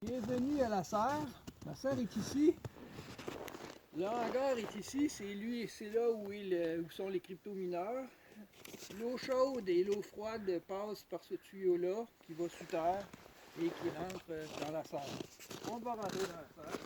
Bienvenue à la serre. La serre est ici. Le hangar est ici. C'est là où sont les cryptomineurs. L'eau chaude et l'eau froide passent par ce tuyau-là qui va sous terre et qui rentre dans la serre. On va rentrer dans la serre.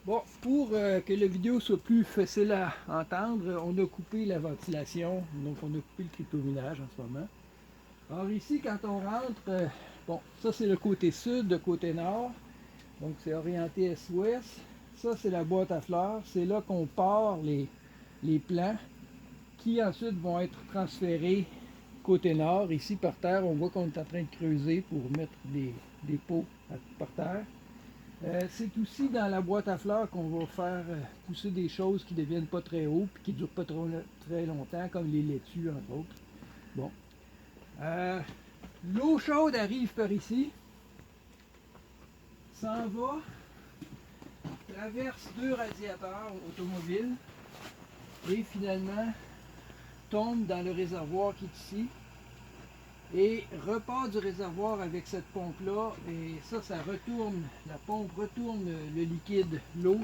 Bon, pour que la vidéo soit plus facile à entendre, on a coupé la ventilation, donc on a coupé le cryptominage en ce moment. Alors ici, quand on rentre, bon, ça c'est le côté sud, le côté nord, donc c'est orienté est-ouest. Ça c'est la boîte à fleurs, c'est là qu'on part les plants qui ensuite vont être transférés côté nord. Ici par terre, on voit qu'on est en train de creuser pour mettre des pots par terre. C'est aussi dans la boîte à fleurs qu'on va faire pousser des choses qui ne deviennent pas très haut et qui ne durent pas très longtemps, comme les laitues entre autres. Bon. L'eau chaude arrive par ici, s'en va, traverse deux radiateurs automobiles et finalement tombe dans le réservoir qui est ici et repart du réservoir avec cette pompe-là et ça retourne, la pompe retourne le liquide, l'eau,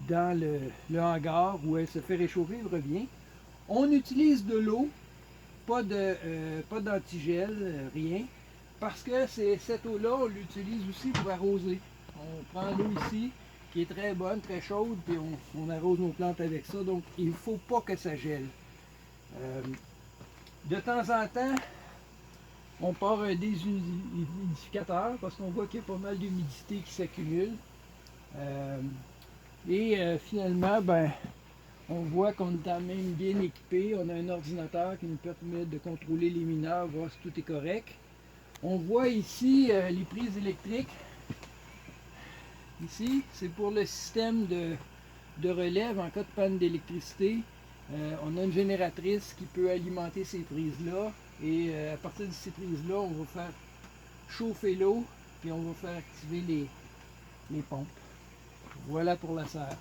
dans le hangar où elle se fait réchauffer et revient. On utilise de l'eau, pas d'antigel, rien, parce que cette eau-là, on l'utilise aussi pour arroser. On prend l'eau ici, qui est très bonne, très chaude, puis on arrose nos plantes avec ça, donc il ne faut pas que ça gèle. De temps en temps, on part un déshumidificateur parce qu'on voit qu'il y a pas mal d'humidité qui s'accumule. Finalement, on voit qu'on est quand même bien équipé. On a un ordinateur qui nous permet de contrôler les mineurs, voir si tout est correct. On voit ici les prises électriques. Ici, c'est pour le système de relève en cas de panne d'électricité. On a une génératrice qui peut alimenter ces prises-là. Et à partir de ces prises-là, on va faire chauffer l'eau et on va faire activer les pompes. Voilà pour la serre.